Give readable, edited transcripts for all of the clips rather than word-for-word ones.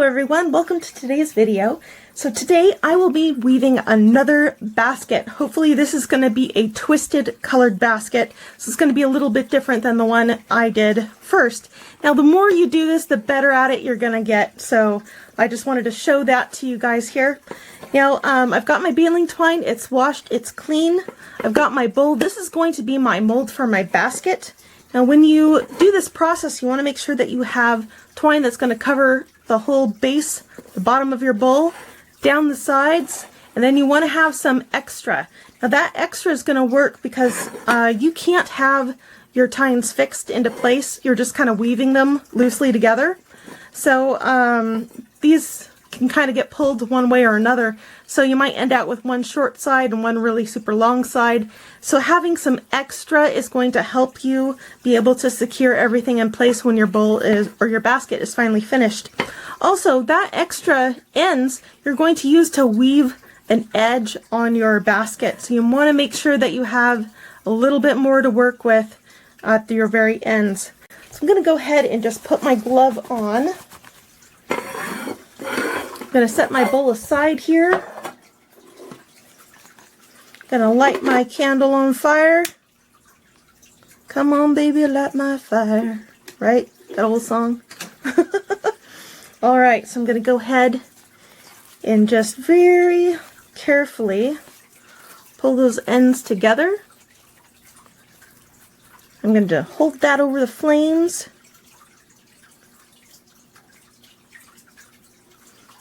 Hello everyone, welcome to today's video. So today I will be weaving another basket. Hopefully this is going to be a twisted colored basket. So it's going to be a little bit different than the one I did first. Now the more you do this, the better at it you're going to get. So I just wanted to show that to you guys here. Now I've got my baling twine, it's washed, it's clean. I've got my bowl. This is going to be my mold for my basket. Now when you do this process, you want to make sure that you have twine that's going to cover the whole base, the bottom of your bowl, down the sides, and then you want to have some extra. Now that extra is going to work because you can't have your tines fixed into place. You're just kind of weaving them loosely together. So these can kind of get pulled one way or another. So you might end out with one short side and one really super long side. So having some extra is going to help you be able to secure everything in place when your bowl is, or your basket is finally finished. Also, that extra ends you're going to use to weave an edge on your basket. So you want to make sure that you have a little bit more to work with at your very ends. So I'm going to go ahead and just put my glove on. I'm going to set my bowl aside here. Gonna light my candle on fire. Come on, baby, light my fire. Right? That old song. Alright, so I'm gonna go ahead and just very carefully pull those ends together. I'm going to hold that over the flames.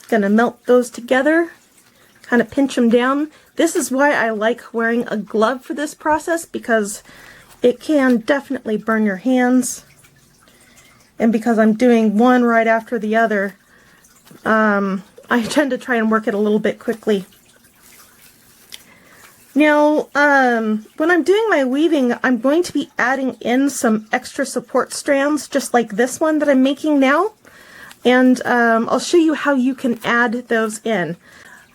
Gonna melt those together, kind of pinch them down. This is why I like wearing a glove for this process, because it can definitely burn your hands, and because I'm doing one right after the other, I tend to try and work it a little bit quickly. Now when I'm doing my weaving, I'm going to be adding in some extra support strands just like this one that I'm making now. And I'll show you how you can add those in.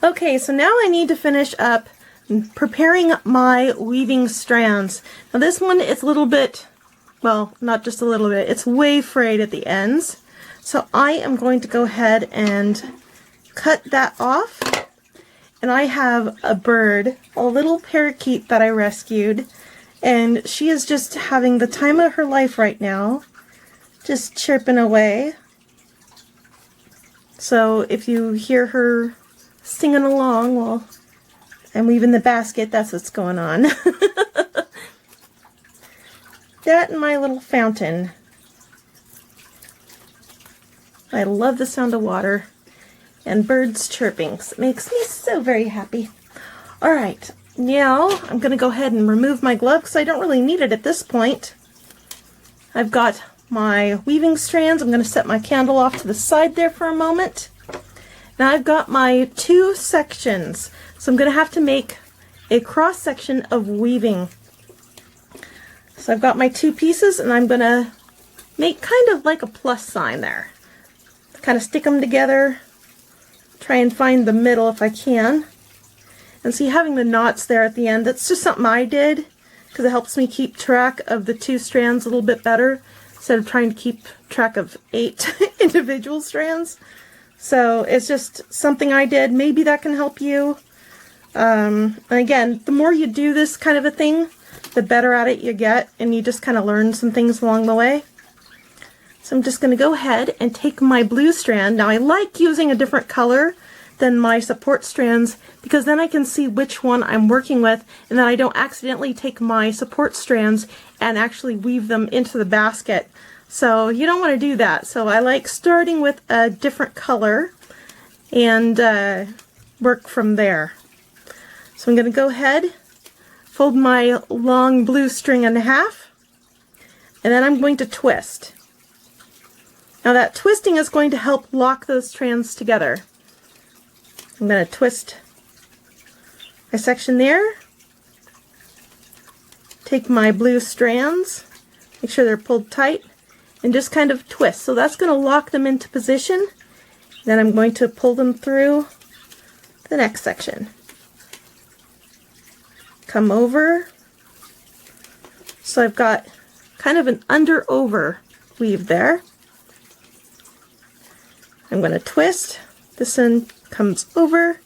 Okay, so now I need to finish up preparing my weaving strands. Now this one is a little bit, well, not just a little bit, it's way frayed at the ends. So I am going to go ahead and cut that off. And I have a bird, a little parakeet that I rescued, and she is just having the time of her life right now, just chirping away. So if you hear her singing along while I'm weaving the basket, that's what's going on. That and my little fountain. I love the sound of water and birds chirping. It makes me so very happy. Alright, now I'm going to go ahead and remove my glove because I don't really need it at this point. I've got my weaving strands. I'm going to set my candle off to the side there for a moment. Now I've got my two sections, so I'm going to have to make a cross section of weaving. So I've got my two pieces, and I'm going to make kind of like a plus sign there. Kind of stick them together, try and find the middle if I can. And see, having the knots there at the end, that's just something I did because it helps me keep track of the two strands a little bit better instead of trying to keep track of 8 individual strands. So it's just something I did. Maybe that can help you. And again, the more you do this kind of a thing, the better at it you get, and you just kind of learn some things along the way. So I'm just going to go ahead and take my blue strand. Now I like using a different color than my support strands because then I can see which one I'm working with, and then I don't accidentally take my support strands and actually weave them into the basket. So you don't want to do that. So I like starting with a different color and work from there. So I'm going to go ahead, fold my long blue string in half, and then I'm going to twist. Now that twisting is going to help lock those strands together. I'm going to twist my section there, take my blue strands, make sure they're pulled tight, and just kind of twist. So that's going to lock them into position. Then I'm going to pull them through the next section. Come over. So I've got kind of an under-over weave there. I'm going to twist. This end comes over.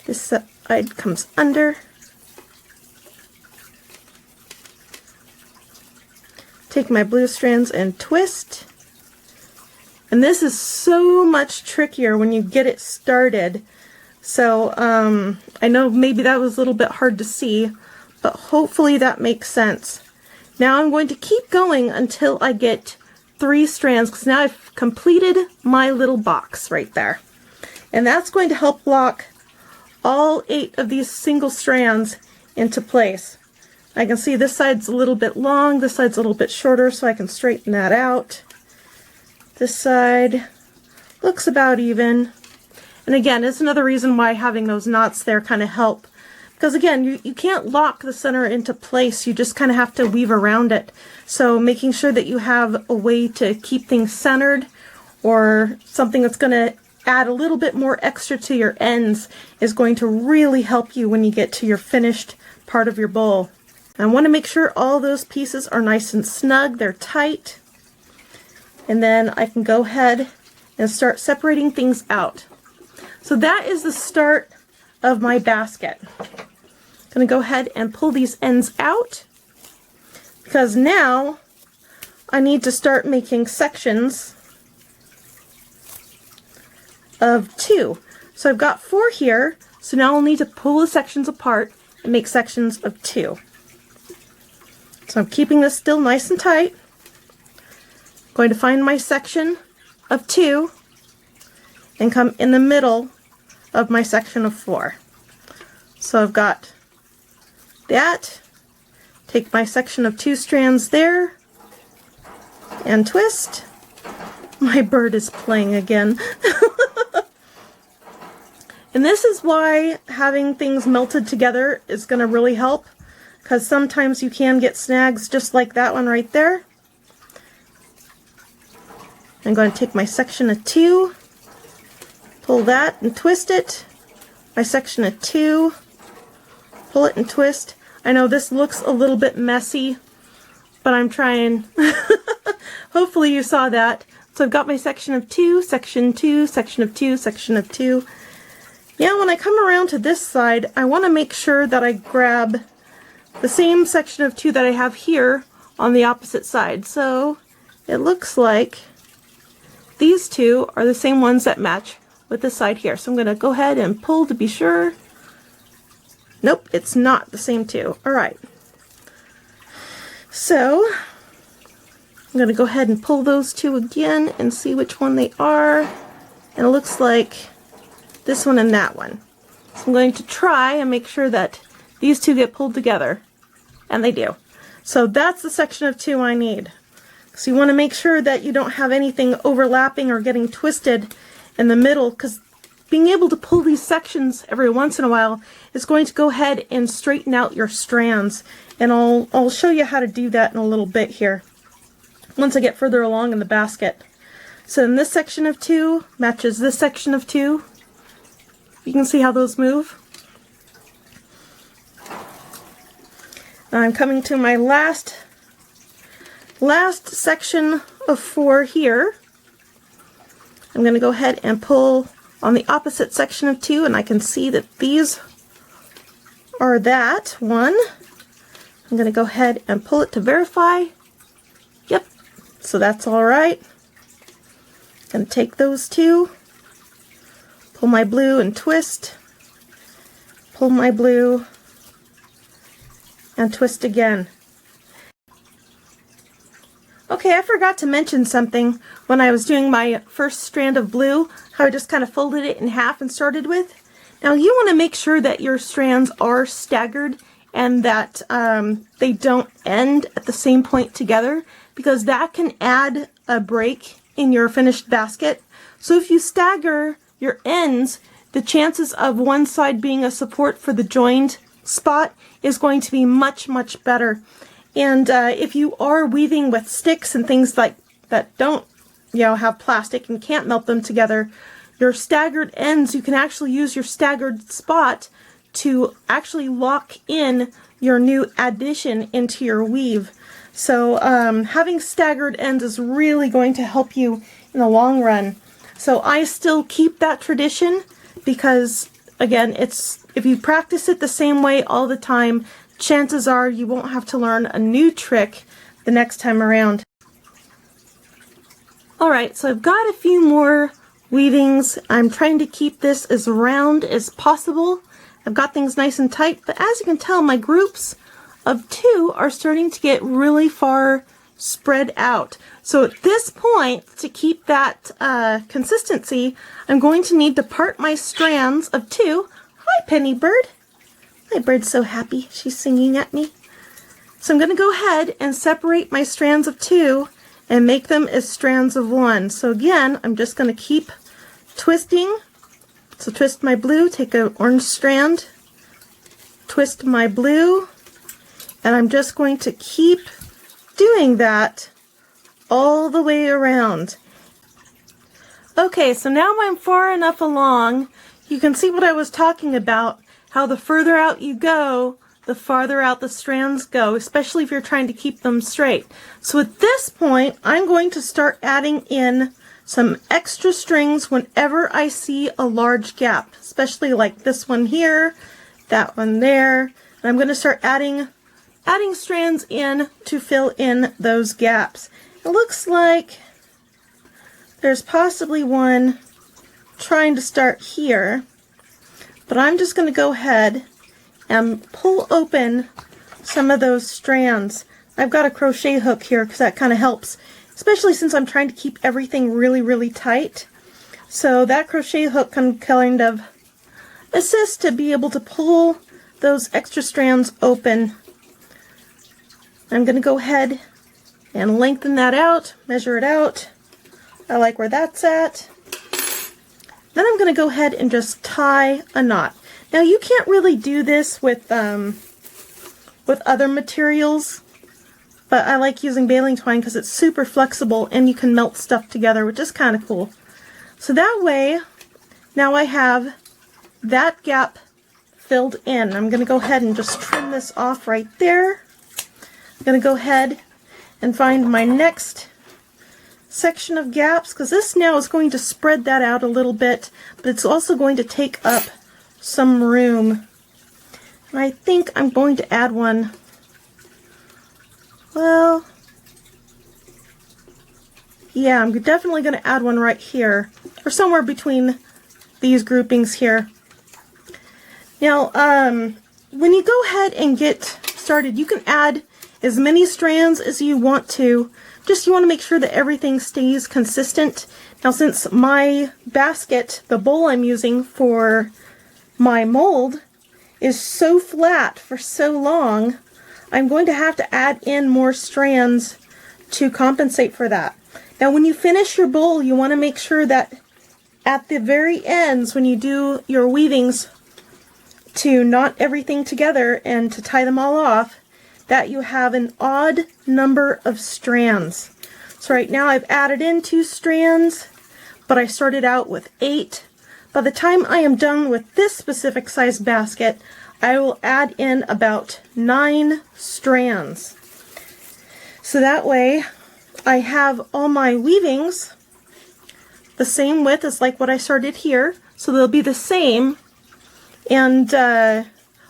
This side comes under. Take my blue strands and twist. And this is so much trickier when you get it started. So I know maybe that was a little bit hard to see, but hopefully that makes sense. Now I'm going to keep going until I get 3 strands, because now I've completed my little box right there. And that's going to help lock all 8 of these single strands into place. I can see this side's a little bit long, this side's a little bit shorter, so I can straighten that out. This side looks about even. And again, it's another reason why having those knots there kind of help. Because again, you can't lock the center into place, you just kind of have to weave around it. So making sure that you have a way to keep things centered, or something that's going to add a little bit more extra to your ends, is going to really help you when you get to your finished part of your bowl. I want to make sure all those pieces are nice and snug, they're tight. And then I can go ahead and start separating things out. So that is the start of my basket. I'm going to go ahead and pull these ends out, because now I need to start making sections of 2. So I've got 4 here, so now I'll need to pull the sections apart and make sections of 2. So I'm keeping this still nice and tight. I'm going to find my section of 2 and come in the middle of my section of 4. So I've got that, take my section of 2 strands there, and twist. My bird is playing again. And this is why having things melted together is going to really help, because sometimes you can get snags just like that one right there. I'm going to take my section of 2, pull that and twist it. My section of 2, pull it and twist. I know this looks a little bit messy, but I'm trying. Hopefully you saw that. So I've got my section of 2, section 2, section of 2, section of 2. Now when I come around to this side, I want to make sure that I grab the same section of 2 that I have here on the opposite side. So it looks like these 2 are the same ones that match with this side here. So I'm going to go ahead and pull to be sure. Nope, it's not the same 2. Alright. So I'm going to go ahead and pull those 2 again and see which one they are. And it looks like this one and that one. So I'm going to try and make sure that these 2 get pulled together. And they do. So that's the section of 2 I need. So you want to make sure that you don't have anything overlapping or getting twisted in the middle, because being able to pull these sections every once in a while is going to go ahead and straighten out your strands. And I'll show you how to do that in a little bit here, once I get further along in the basket. So then this section of 2 matches this section of 2. You can see how those move. Now I'm coming to my last section of 4 here. I'm going to go ahead and pull on the opposite section of 2, and I can see that these are that one. I'm going to go ahead and pull it to verify. Yep, so that's all right. I'm going to take those 2, pull my blue and twist, pull my blue and twist again. Okay, I forgot to mention something when I was doing my first strand of blue, how I just kind of folded it in half and started with. Now you want to make sure that your strands are staggered and that they don't end at the same point together, because that can add a break in your finished basket. So if you stagger your ends, the chances of one side being a support for the joined spot is going to be much, much better. And if you are weaving with sticks and things like that don't, have plastic and can't melt them together, your staggered ends, you can actually use your staggered spot to actually lock in your new addition into your weave. So having staggered ends is really going to help you in the long run. So I still keep that tradition because, again, if you practice it the same way all the time, chances are you won't have to learn a new trick the next time around. Alright, so I've got a few more weavings. I'm trying to keep this as round as possible. I've got things nice and tight, but as you can tell, my groups of 2 are starting to get really far spread out. So at this point, to keep that consistency, I'm going to need to part my strands of 2. Hi, Penny Bird. My bird's so happy. She's singing at me. So I'm going to go ahead and separate my strands of 2 and make them as strands of 1. So again, I'm just going to keep twisting. So twist my blue, take an orange strand, twist my blue, and I'm just going to keep doing that all the way around. Okay, so now I'm far enough along, you can see what I was talking about, how the further out you go, the farther out the strands go, especially if you're trying to keep them straight. So at this point, I'm going to start adding in some extra strings whenever I see a large gap, especially like this one here, that one there. And I'm going to start adding strands in to fill in those gaps. It looks like there's possibly one trying to start here, but I'm just going to go ahead and pull open some of those strands. I've got a crochet hook here because that kind of helps, especially since I'm trying to keep everything really, really tight. So that crochet hook can kind of assist to be able to pull those extra strands open. I'm going to go ahead and lengthen that out, measure it out. I like where that's at. Then I'm going to go ahead and just tie a knot. Now you can't really do this with other materials, but I like using baling twine because it's super flexible and you can melt stuff together, which is kind of cool. So that way, now I have that gap filled in. I'm going to go ahead and just trim this off right there. I'm going to go ahead and find my next section of gaps, because this now is going to spread that out a little bit, but it's also going to take up some room. And I think I'm going to add one. Well, yeah, I'm definitely going to add one right here, or somewhere between these groupings here. Now, when you go ahead and get started, you can add as many strands as you want to. Just you want to make sure that everything stays consistent. Now, since my basket, the bowl I'm using for my mold, is so flat for so long, I'm going to have to add in more strands to compensate for that. Now, when you finish your bowl, you want to make sure that at the very ends, when you do your weavings, to knot everything together and to tie them all off, that you have an odd number of strands. So right now I've added in 2 strands, but I started out with 8. By the time I am done with this specific size basket, I will add in about 9 strands. So that way I have all my weavings the same width as like what I started here, so they'll be the same, and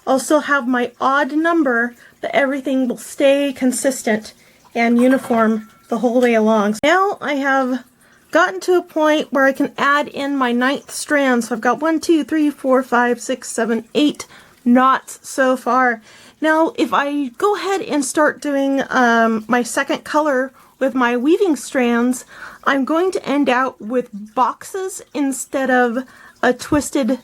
I'll still have my odd number, but everything will stay consistent and uniform the whole way along. Now I have gotten to a point where I can add in my 9th strand. So I've got 1, 2, 3, 4, 5, 6, 7, 8 knots so far. Now if I go ahead and start doing my second color with my weaving strands, I'm going to end out with boxes instead of a twisted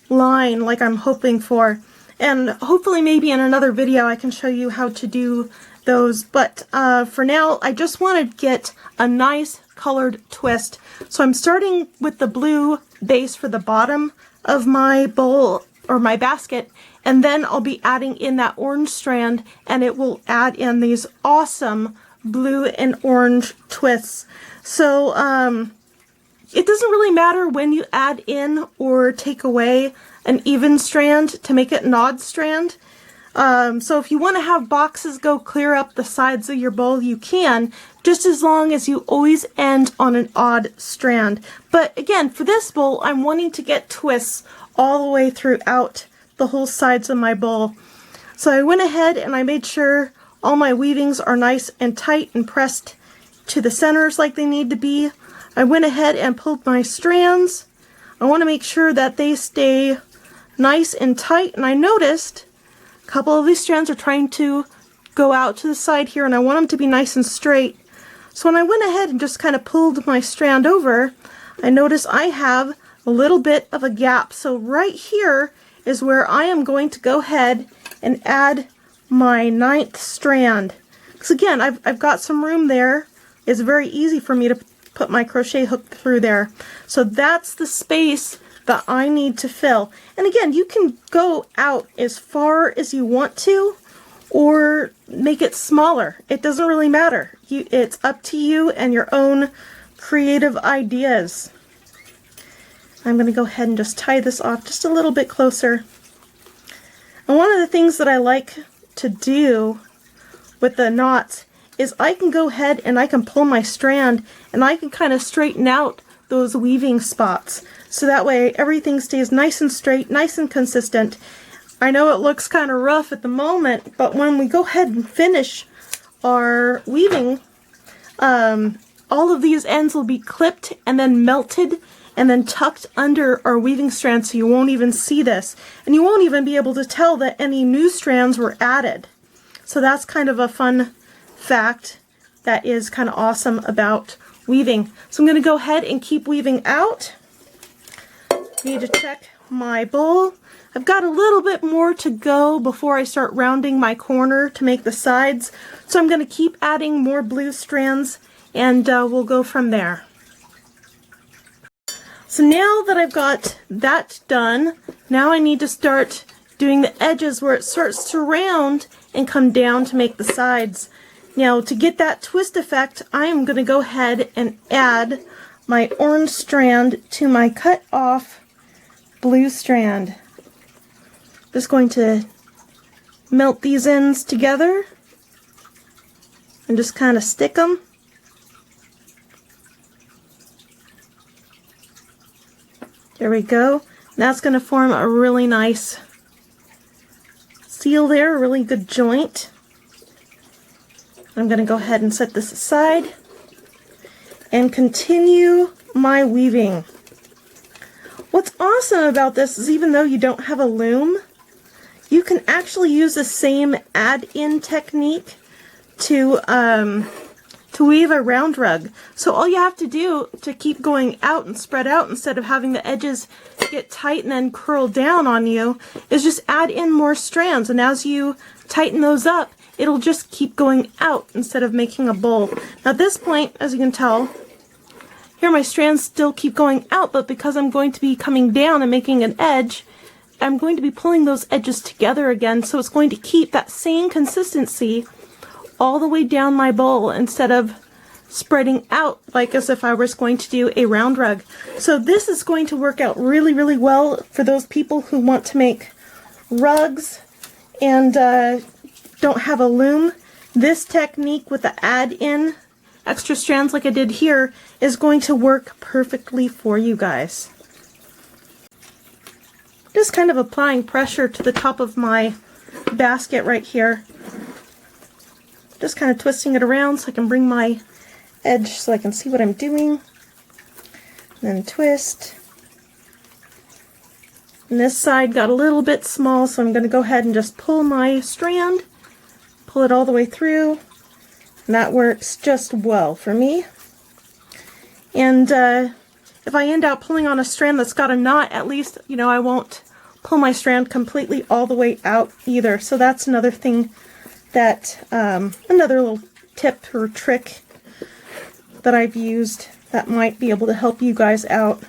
line like I'm hoping for. And hopefully maybe in another video I can show you how to do those. But for now, I just want to get a nice colored twist. So I'm starting with the blue base for the bottom of my bowl or my basket, and then I'll be adding in that orange strand, and it will add in these awesome blue and orange twists. So it doesn't really matter when you add in or take away an even strand to make it an odd strand. So if you want to have boxes go clear up the sides of your bowl, you can. just as long as you always end on an odd strand. But again, for this bowl, I'm wanting to get twists all the way throughout the whole sides of my bowl. So I went ahead and I made sure all my weavings are nice and tight and pressed to the centers like they need to be. I went ahead and pulled my strands. I want to make sure that they stay nice and tight, and I noticed a couple of these strands are trying to go out to the side here, and I want them to be nice and straight. So when I went ahead and just kind of pulled my strand over, I noticed I have a little bit of a gap. So right here is where I am going to go ahead and add my 9th strand. Because again, I've got some room there. It's very easy for me to put my crochet hook through there. So that's the space that I need to fill. And again, you can go out as far as you want to or make it smaller. It doesn't really matter. It's up to you and your own creative ideas. I'm going to go ahead and just tie this off just a little bit closer. And one of the things that I like to do with the knots is I can go ahead and I can pull my strand and I can kind of straighten out those weaving spots. So that way everything stays nice and straight, nice and consistent. I know it looks kind of rough at the moment, but when we go ahead and finish our weaving, all of these ends will be clipped and then melted and then tucked under our weaving strands, so you won't even see this. And you won't even be able to tell that any new strands were added. So that's kind of a fun fact that is kind of awesome about weaving. So I'm going to go ahead and keep weaving out. I need to check my bowl. I've got a little bit more to go before I start rounding my corner to make the sides. So I'm going to keep adding more blue strands and we'll go from there. So now that I've got that done, now I need to start doing the edges where it starts to round and come down to make the sides. Now to get that twist effect, I am going to go ahead and add my orange strand to my cut off blue strand. Just going to melt these ends together and just kind of stick them. There we go. That's going to form a really nice seal there, a really good joint. I'm going to go ahead and set this aside and continue my weaving. What's awesome about this is even though you don't have a loom, you can actually use the same add-in technique to weave a round rug. So all you have to do to keep going out and spread out instead of having the edges get tight and then curl down on you is just add in more strands, and as you tighten those up, it'll just keep going out instead of making a bowl. Now at this point, as you can tell, here my strands still keep going out, but because I'm going to be coming down and making an edge, I'm going to be pulling those edges together again, so it's going to keep that same consistency all the way down my bowl instead of spreading out like as if I was going to do a round rug. So this is going to work out really, really well for those people who want to make rugs and don't have a loom. This technique with the add-in extra strands like I did here is going to work perfectly for you guys. Just kind of applying pressure to the top of my basket right here. Just kind of twisting it around so I can bring my edge so I can see what I'm doing. And then twist. And this side got a little bit small, so I'm going to go ahead and just pull my strand, pull it all the way through, and that works just well for me. And if I end up pulling on a strand that's got a knot, at least, you know, I won't pull my strand completely all the way out either. So that's another thing that, another little tip or trick that I've used that might be able to help you guys out.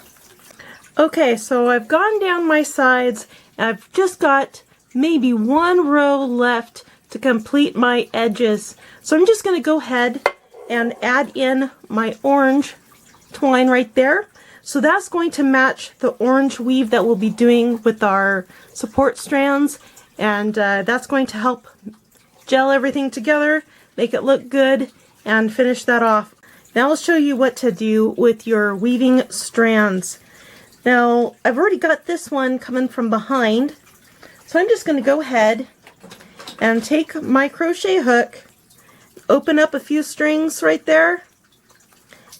Okay, so I've gone down my sides, and I've just got maybe one row left to complete my edges. So I'm just going to go ahead and add in my orange twine right there. So that's going to match the orange weave that we'll be doing with our support strands, and that's going to help gel everything together, make it look good, and finish that off. Now I'll show you what to do with your weaving strands. Now I've already got this one coming from behind, so I'm just going to go ahead and take my crochet hook, open up a few strings right there,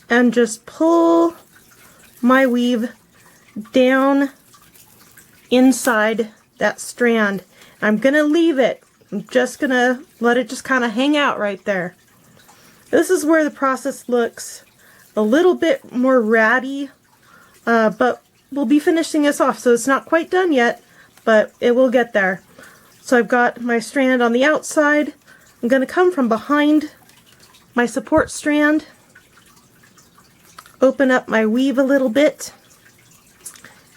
and just pull my weave down inside that strand. I'm going to leave it. I'm just going to let it just kind of hang out right there. This is where the process looks a little bit more ratty, but we'll be finishing this off, so it's not quite done yet, but it will get there. So I've got my strand on the outside. I'm going to come from behind my support strand, open up my weave a little bit,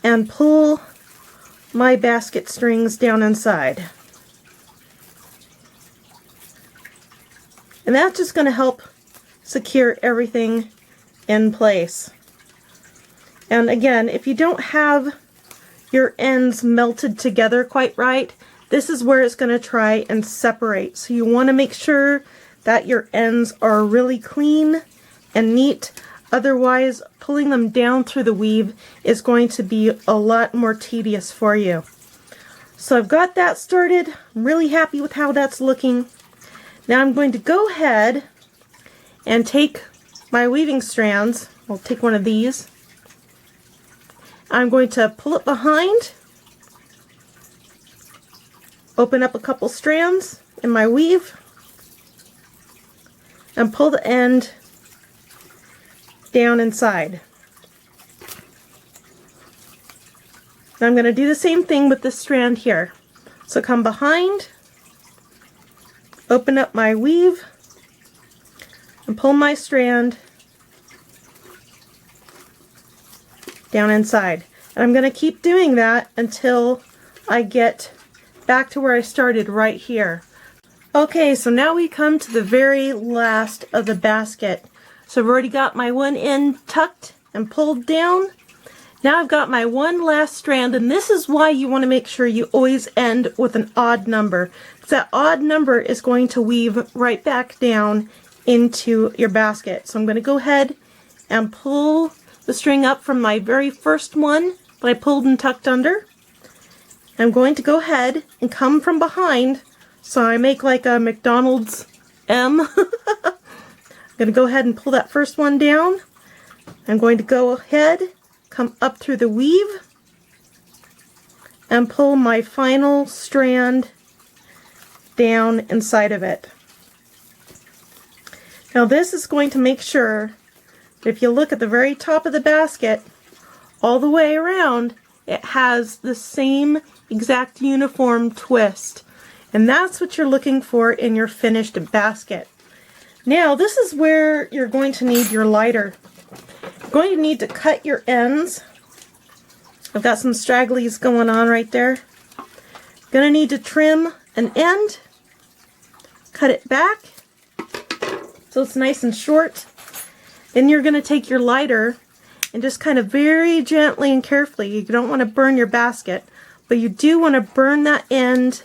and pull my basket strings down inside. And that's just going to help secure everything in place. And again, if you don't have your ends melted together quite right, this is where it's going to try and separate. So you want to make sure that your ends are really clean and neat. Otherwise, pulling them down through the weave is going to be a lot more tedious for you. So I've got that started. I'm really happy with how that's looking. Now I'm going to go ahead and take my weaving strands. I'll take one of these. I'm going to pull it behind, open up a couple strands in my weave, and pull the end down inside. Now I'm going to do the same thing with this strand here. So come behind, open up my weave, and pull my strand down inside. And I'm going to keep doing that until I get back to where I started right here. Okay, so now we come to the very last of the basket. So I've already got my one end tucked and pulled down. Now I've got my one last strand, and this is why you want to make sure you always end with an odd number. Because that odd number is going to weave right back down into your basket. So I'm going to go ahead and pull the string up from my very first one that I pulled and tucked under. I'm going to go ahead and come from behind, so I make like a McDonald's M. I'm going to go ahead and pull that first one down. I'm going to go ahead, come up through the weave, and pull my final strand down inside of it. Now this is going to make sure that if you look at the very top of the basket, all the way around, it has the same exact uniform twist. And that's what you're looking for in your finished basket. Now this is where you're going to need your lighter. You're going to need to cut your ends. I've got some stragglies going on right there. Going to need to trim an end, cut it back so it's nice and short. Then you're going to take your lighter and just kind of very gently and carefully, you don't want to burn your basket, but you do want to burn that end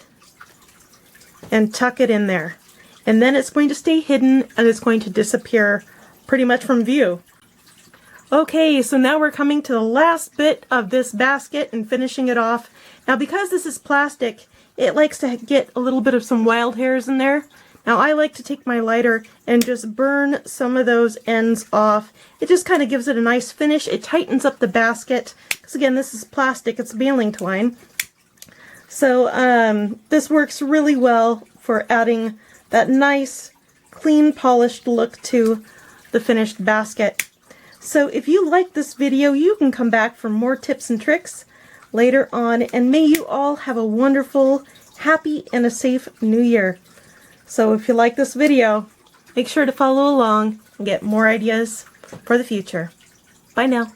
and tuck it in there. And then it's going to stay hidden and it's going to disappear pretty much from view. Okay, so now we're coming to the last bit of this basket and finishing it off. Now because this is plastic, it likes to get a little bit of some wild hairs in there. Now I like to take my lighter and just burn some of those ends off. It just kind of gives it a nice finish. It tightens up the basket, because again this is plastic, it's baling twine. So this works really well for adding that nice, clean, polished look to the finished basket. So if you like this video, you can come back for more tips and tricks later on, and may you all have a wonderful, happy, and a safe new year. So if you like this video, make sure to follow along and get more ideas for the future. Bye now.